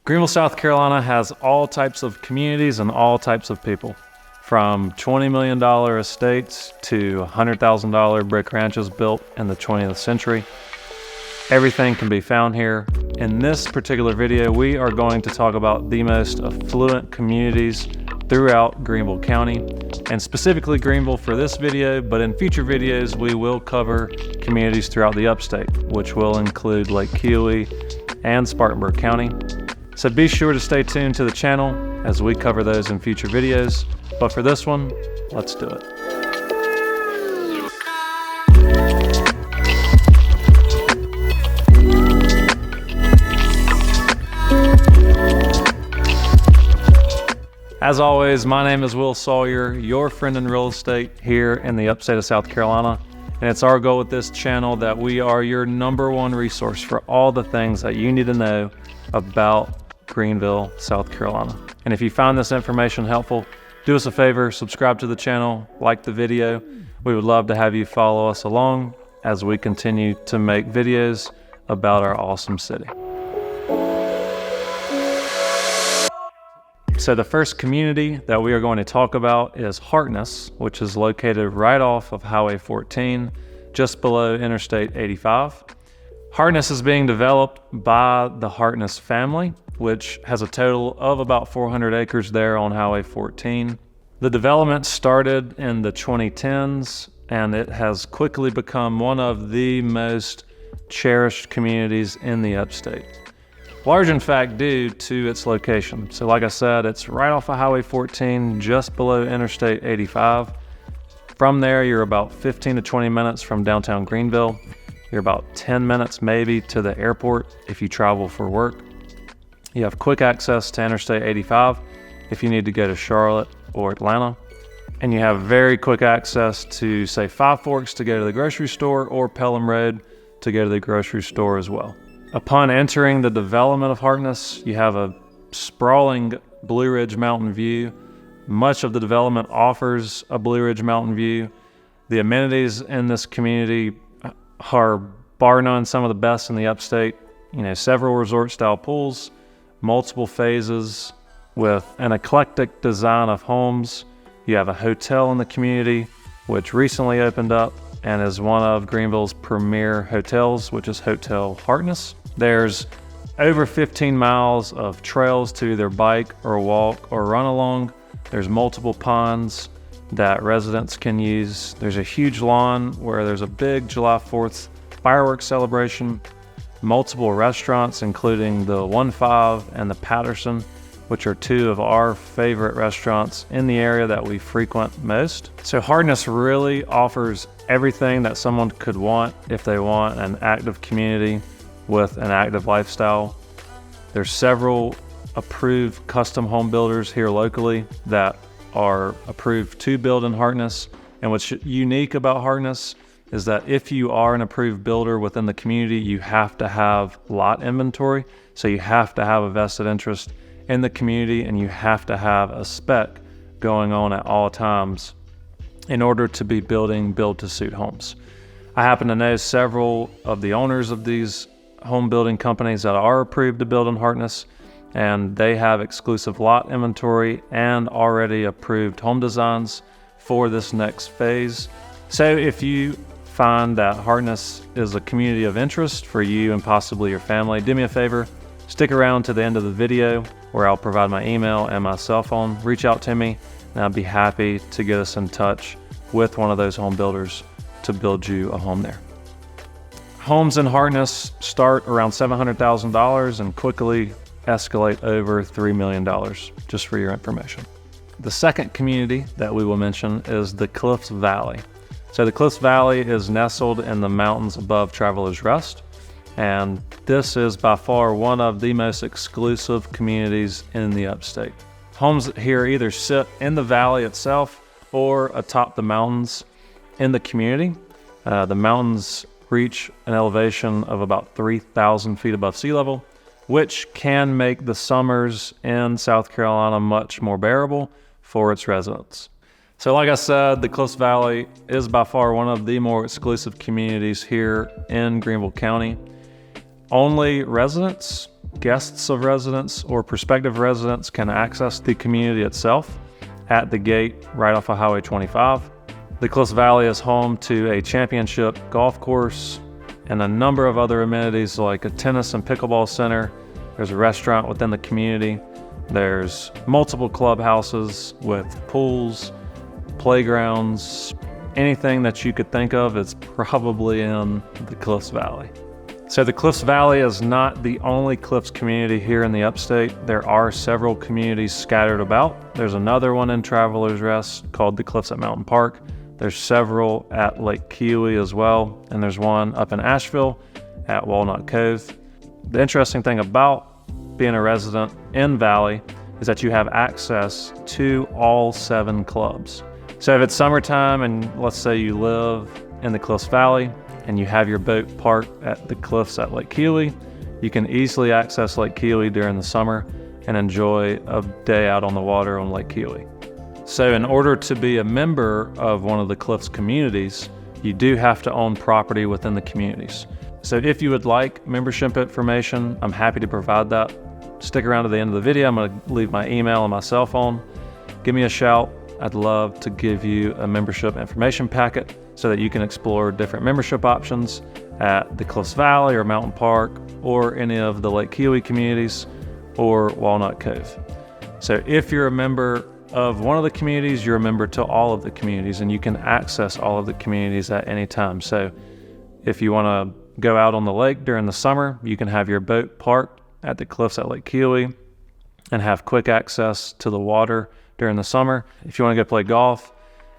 Greenville, South Carolina has all types of communities and all types of people, from $20 million estates to $100,000 brick ranches built in the 20th century. Everything can be found here. In this particular video, we are going to talk about the most affluent communities throughout Greenville County, and specifically Greenville for this video, but in future videos, we will cover communities throughout the Upstate, which will include Lake Keowee and Spartanburg County. So be sure to stay tuned to the channel as we cover those in future videos. But for this one, let's do it. As always, my name is Will Sawyer, your friend in real estate here in the Upstate of South Carolina. And it's our goal with this channel that we are your #1 resource for all the things that you need to know about Greenville, South Carolina. And if you found this information helpful, do us a favor, subscribe to the channel, like the video. We would love to have you follow us along as we continue to make videos about our awesome city. So the first community that we are going to talk about is Hartness, which is located right off of Highway 14, just below Interstate 85. Hartness is being developed by the Hartness family, which has a total of about 400 acres there on Highway 14. The development started in the 2010s, and it has quickly become one of the most cherished communities in the Upstate. Large in fact due to its location. So like I said, it's right off of Highway 14, just below Interstate 85. From there, you're about 15 to 20 minutes from downtown Greenville. You're about 10 minutes maybe to the airport if you travel for work. You have quick access to Interstate 85 if you need to go to Charlotte or Atlanta. And you have very quick access to, say, Five Forks to go to the grocery store, or Pelham Road to go to the grocery store as well. Upon entering the development of Hartness, you have a sprawling Blue Ridge Mountain view. Much of the development offers a Blue Ridge Mountain view. The amenities in this community are bar none some of the best in the Upstate. You know, several resort-style pools, multiple phases with an eclectic design of homes. You have a hotel in the community, which recently opened up and is one of Greenville's premier hotels, which is Hotel Hartness. There's over 15 miles of trails to either bike or walk or run along. There's multiple ponds that residents can use. There's a huge lawn where there's a big July 4th fireworks celebration. Multiple restaurants, including the 1-5 and the Patterson, which are two of our favorite restaurants in the area that we frequent most. So Hartness really offers everything that someone could want if they want an active community with an active lifestyle. There's several approved custom home builders here locally that are approved to build in Hartness. And what's unique about Hartness is that if you are an approved builder within the community, you have to have lot inventory. So you have to have a vested interest in the community, and you have to have a spec going on at all times in order to be building build-to-suit homes. I happen to know several of the owners of these home building companies that are approved to build in Hartness, and they have exclusive lot inventory and already approved home designs for this next phase. So if you find that Hartness is a community of interest for you and possibly your family, do me a favor, stick around to the end of the video where I'll provide my email and my cell phone. Reach out to me and I'll be happy to get us in touch with one of those home builders to build you a home there. Homes in Hartness start around $700,000 and quickly escalate over $3 million, just for your information. The second community that we will mention is the Cliffs Valley. So the Cliffs Valley is nestled in the mountains above Travelers Rest, and this is by far one of the most exclusive communities in the Upstate. Homes here either sit in the valley itself or atop the mountains in the community. The mountains reach an elevation of about 3,000 feet above sea level, which can make the summers in South Carolina much more bearable for its residents. So like I said, the Cliffs Valley is by far one of the more exclusive communities here in Greenville County. Only residents guests of residents or prospective residents can access the community itself at the gate right off of Highway 25. The Cliffs Valley is home to a championship golf course and a number of other amenities like a tennis and pickleball center. There's a restaurant within the community. There's multiple clubhouses with pools, playgrounds, anything that you could think of is probably in the Cliffs Valley. So the Cliffs Valley is not the only Cliffs community here in the Upstate. There are several communities scattered about. There's another one in Travelers Rest called the Cliffs at Mountain Park. There's several at Lake Keowee as well, and there's one up in Asheville at Walnut Cove. The interesting thing about being a resident in Valley is that you have access to all 7 clubs. So if it's summertime and let's say you live in the Cliffs Valley and you have your boat parked at the Cliffs at Lake Keowee, you can easily access Lake Keowee during the summer and enjoy a day out on the water on Lake Keowee. So in order to be a member of one of the Cliffs communities, you do have to own property within the communities. So if you would like membership information, I'm happy to provide that. Stick around to the end of the video. I'm going to leave my email and my cell phone. Give me a shout. I'd love to give you a membership information packet so that you can explore different membership options at the Cliffs Valley or Mountain Park or any of the Lake Keowee communities or Walnut Cove. So if you're a member of one of the communities, you're a member to all of the communities, and you can access all of the communities at any time. So if you want to go out on the lake during the summer, you can have your boat parked at the Cliffs at Lake Keowee and have quick access to the water during the summer. If you want to go play golf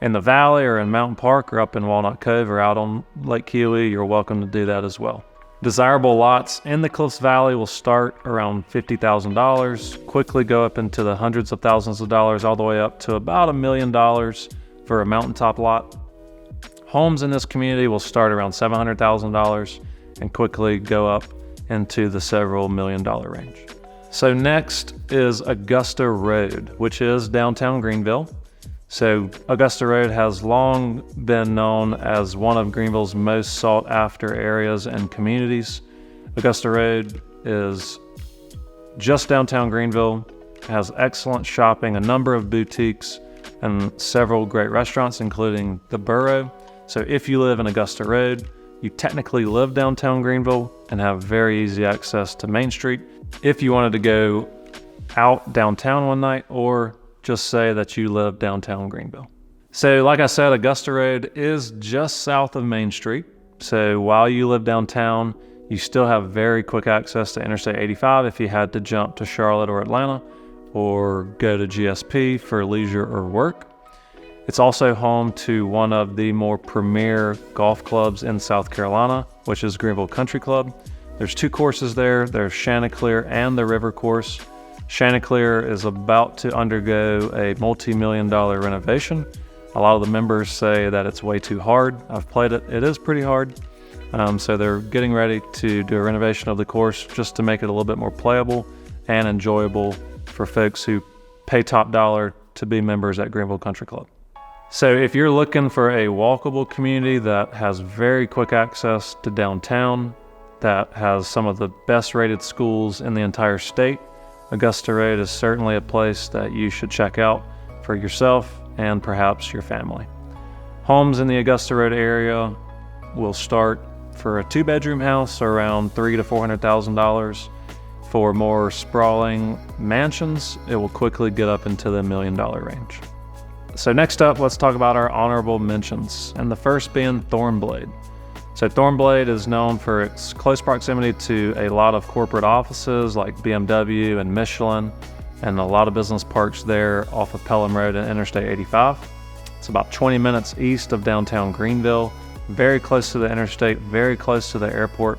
in the valley or in Mountain Park or up in Walnut Cove or out on Lake Keowee, you're welcome to do that as well. Desirable lots in the Cliffs Valley will start around $50,000, quickly go up into the hundreds of thousands of dollars, all the way up to about $1 million for a mountaintop lot. Homes in this community will start around $700,000 and quickly go up into the several $1 million range. So next is Augusta Road, which is downtown Greenville. So Augusta Road has long been known as one of Greenville's most sought after areas and communities. Augusta Road is just downtown Greenville, has excellent shopping, a number of boutiques, and several great restaurants, including the Borough. So if you live in Augusta Road, you technically live downtown Greenville and have very easy access to Main Street. If you wanted to go out downtown one night, or just say that you live downtown Greenville. So like I said, Augusta Road is just south of Main Street. So while you live downtown, you still have very quick access to Interstate 85 if you had to jump to Charlotte or Atlanta or go to GSP for leisure or work. It's also home to one of the more premier golf clubs in South Carolina, which is Greenville Country Club. There's 2 courses there. There's Chanticleer and the River course. Chanticleer is about to undergo a multi-million-dollar renovation. A lot of the members say that it's way too hard. I've played it. It is pretty hard. So they're getting ready to do a renovation of the course just to make it a little bit more playable and enjoyable for folks who pay top dollar to be members at Greenville Country Club. So if you're looking for a walkable community that has very quick access to downtown, that has some of the best rated schools in the entire state, Augusta Road is certainly a place that you should check out for yourself and perhaps your family. Homes in the Augusta Road area will start for a 2-bedroom house around $300,000 to $400,000. For more sprawling mansions, it will quickly get up into the $1 million range. So next up, let's talk about our honorable mentions, and the first being Thornblade. So Thornblade is known for its close proximity to a lot of corporate offices like BMW and Michelin, and a lot of business parks there off of Pelham Road and Interstate 85. It's about 20 minutes east of downtown Greenville, very close to the interstate, very close to the airport.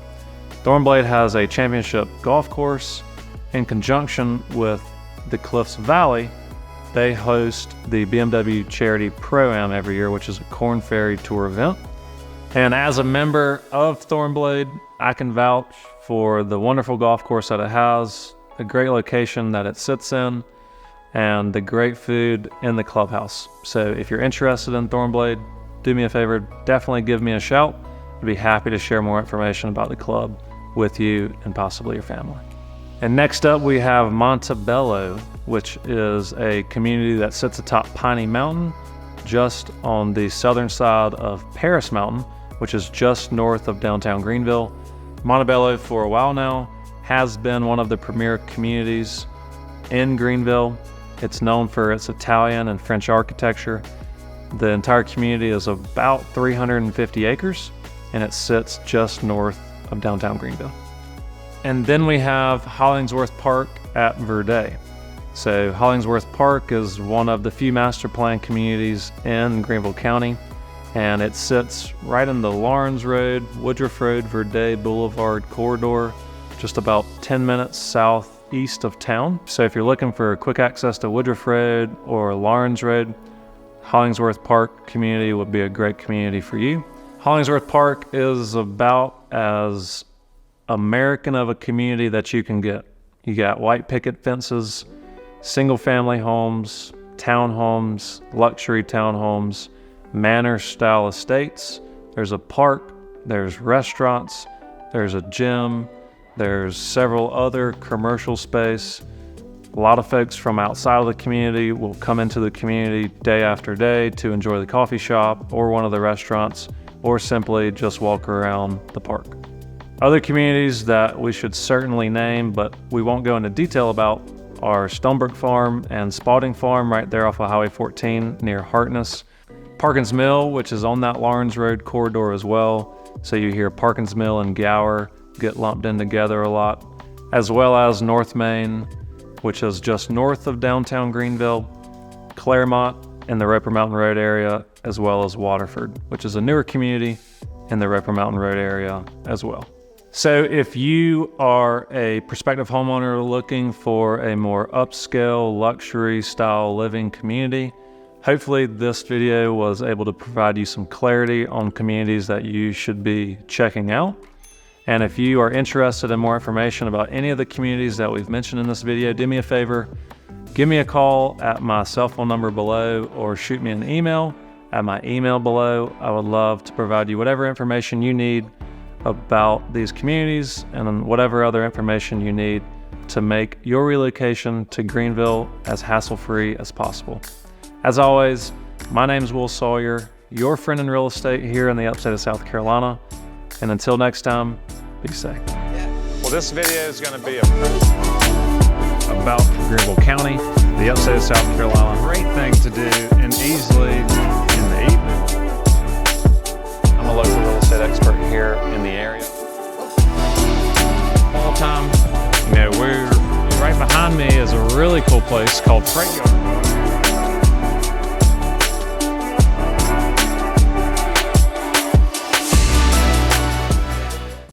Thornblade has a championship golf course. In conjunction with the Cliffs Valley, they host the BMW Charity Pro-Am every year, which is a Corn Ferry Tour event. And as a member of Thornblade, I can vouch for the wonderful golf course that it has, the great location that it sits in, and the great food in the clubhouse. So if you're interested in Thornblade, do me a favor, definitely give me a shout. I'd be happy to share more information about the club with you and possibly your family. And next up we have Montebello, which is a community that sits atop Piney Mountain, just on the southern side of Paris Mountain, which is just north of downtown Greenville. Montebello, for a while now, has been one of the premier communities in Greenville. It's known for its Italian and French architecture. The entire community is about 350 acres, and it sits just north of downtown Greenville. And then we have Hollingsworth Park at Verde. So Hollingsworth Park is one of the few master plan communities in Greenville County, and it sits right in the Lawrence Road, Woodruff Road, Verde Boulevard corridor, just about 10 minutes southeast of town. So if you're looking for quick access to Woodruff Road or Lawrence Road, Hollingsworth Park community would be a great community for you. Hollingsworth Park is about as American of a community that you can get. You got white picket fences, single family homes, townhomes, luxury townhomes, manor style estates. There's a park, there's restaurants, there's a gym, there's several other commercial space. A lot of folks from outside of the community will come into the community day after day to enjoy the coffee shop or one of the restaurants, or simply just walk around the park. Other communities that we should certainly name, but we won't go into detail about, are Stonebrook Farm and Spalding Farm right there off of Highway 14 near Hartness. Parkins Mill, which is on that Lawrence Road corridor as well. So you hear Parkins Mill and Gower get lumped in together a lot, as well as North Main, which is just north of downtown Greenville, Claremont in the Roper Mountain Road area, as well as Waterford, which is a newer community in the Roper Mountain Road area as well. So if you are a prospective homeowner looking for a more upscale, luxury style living community, hopefully this video was able to provide you some clarity on communities that you should be checking out. And if you are interested in more information about any of the communities that we've mentioned in this video, do me a favor, give me a call at my cell phone number below, or shoot me an email at my email below. I would love to provide you whatever information you need about these communities and whatever other information you need to make your relocation to Greenville as hassle-free as possible. As always, my name is Will Sawyer, your friend in real estate here in the upstate of South Carolina. And until next time, be safe. Well, this video is going to be about Greenville County, the upstate of South Carolina. Great thing to do and easily in the evening. I'm a local real estate expert here in the area. All time, we're right behind me is a really cool place called Freight Yard.